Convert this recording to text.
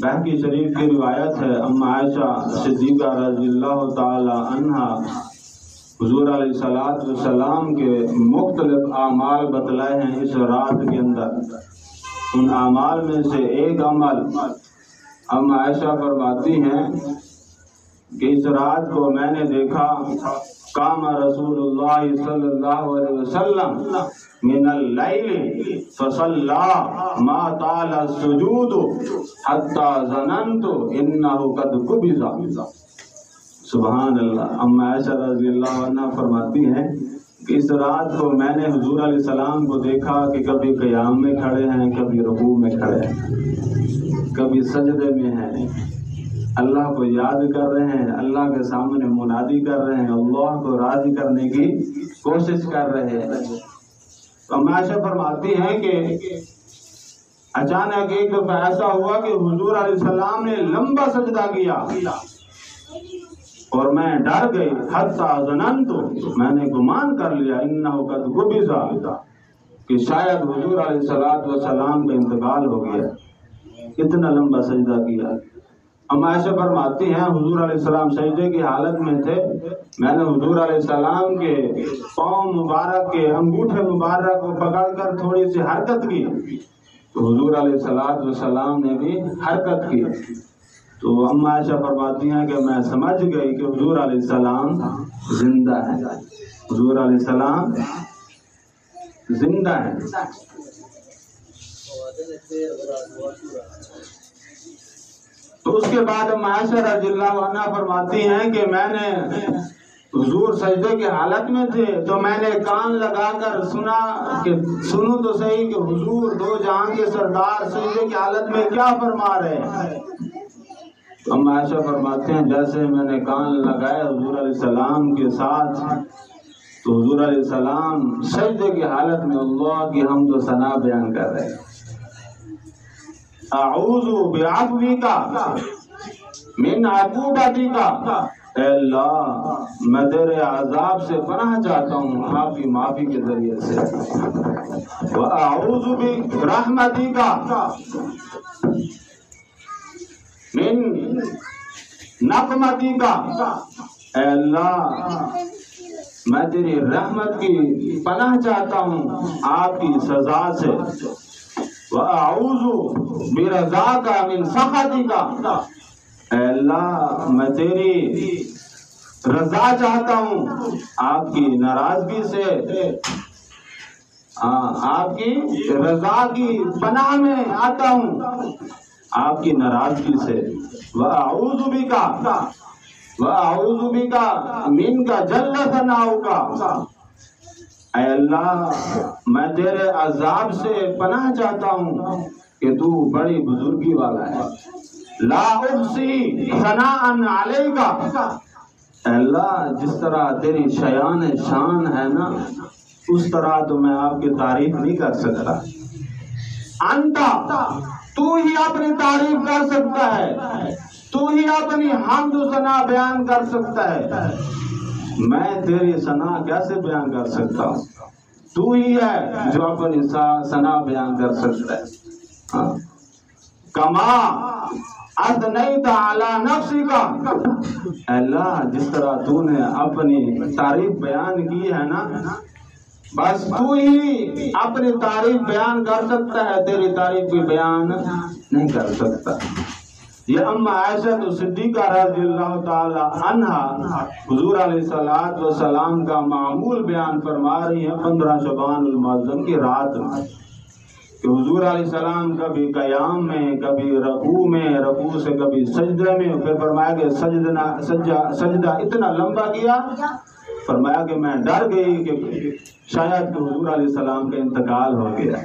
بہقی شریف کی روایت ہے، اما عائشہ صدیقہ رضی اللہ تعالی عنہا حضور علیہ السلام کے مختلف اعمال بتلائے ہیں اس رات کے اندر۔ ان اعمال میں سے ایک عمل اما عائشہ فرماتی ہیں کہ اس رات کو میں نے دیکھا، قام رسول اللہ صلی اللہ علیہ وسلم من اللیل فصلی ما طال السجود حتی ظننت انہ قد قبض۔ سبحان اللہ۔ اما عائشہ رضی اللہ عنہ فرماتی ہیں کہ اس رات کو میں نے حضور علیہ السلام کو دیکھا کہ کبھی قیام میں کھڑے ہیں، کبھی رکوع میں کھڑے ہیں، کبھی سجدے میں ہیں، اللہ کو یاد کر رہے ہیں، اللہ کے سامنے منادی کر رہے ہیں، اللہ کو راضی کرنے کی کوشش کر رہے ہیں۔ اما عائشہ فرماتی ہیں کہ اچانک ایک دفعہ ایسا ہوا کہ حضور علیہ السلام نے لمبا سجدہ کیا اور میں ڈر گئی، حتی ظننت، میں نے گمان کر لیا، انہ قد قبض، کہ شاید حضور علیہ السلام کا انتقال ہو گیا، اتنا لمبا سجدہ کیا۔ اما عائشہ فرماتی ہیں حضور علیہ السلام سجدے کی حالت میں تھے، میں نے حضور علیہ السلام کے پاؤں مبارک کے انگوٹھے مبارک کو پکڑ کر تھوڑی سی حرکت کی تو حضور علیہ السلام نے بھی حرکت کی۔ تو اما عائشہ فرماتی ہیں کہ میں سمجھ گئی کہ حضور علیہ السلام زندہ ہے، حضور علیہ السلام زندہ ہے۔ تو اس کے بعد اما عائشہ رضی اللہ عنہ فرماتی ہیں کہ میں نے حضور سجدے کی حالت میں تھے تو میں نے کان لگا کر سنا کہ سنوں تو صحیح کہ حضور دو جہان کے سردار سجدے کی حالت میں کیا فرما رہے ہیں۔ اما عائشہ فرماتے ہیں جیسے میں نے کان لگائے حضور علیہ السلام کے ساتھ تو حضور علیہ السلام سجدے کی حالت میں اللہ کی حمد و ثنا بیان کر رہے ہیں۔ اعوذ بعفوک من عقوبتک، اے اللہ میں تیرے عذاب سے پناہ چاہتا ہوں آپ کی معافی کے ذریعے سے۔ واعوذ برحمتک من نقمتک، اے اللہ میں تیری رحمت کی پناہ چاہتا ہوں آپ کی سزا سے۔ وَأَعُوذُ بِرَضَاكَ مِنْ سَخَطِكَ، اے اللہ میں تیری رضا چاہتا ہوں آپ کی ناراضگی سے، آپ کی رضا کی پناہ میں آتا ہوں آپ کی ناراضگی سے۔ وَأَعُوذُ بِكَ مِنْكَ جَلَّ ثَنَاؤُكَ، اے اللہ میں تیرے عذاب سے پناہ چاہتا ہوں کہ تو بڑی بزرگی والا ہے۔ لا احصی ثناء علیک، اے اللہ جس طرح تیری شان ہے نا اس طرح تو میں آپ کی تعریف نہیں کر سکتا۔ انت، تو ہی اپنی تعریف کر سکتا ہے، تو ہی اپنی حمد و ثنا بیان کر سکتا ہے، میں تیری ثنا کیسے بیان کر سکتا ہوں؟ تو ہی ہے جو اپنی ثنا بیان کر سکتا ہے۔ کما اثنیت علی نفسک، اے اللہ جس طرح تو نے اپنی تعریف بیان کی ہے نا بس تو ہی اپنی تعریف بیان کر سکتا ہے، تیری تعریف بھی بیان نہیں کر سکتا۔ یہ اما عائشہ صدیقہ رضی اللہ تعالی عنہا حضور علیہ السلام کا معمول بیان فرما رہی ہیں 15 شعبان المعظم کی رات میں کہ حضور علیہ السلام کبھی قیام میں، کبھی رکوع میں، رکوع سے کبھی سجدے میں، پھر فرمایا کہ سجدہ اتنا لمبا کیا، فرمایا کہ میں ڈر گئی کہ شاید کہ حضور علیہ السلام کا انتقال ہو گیا۔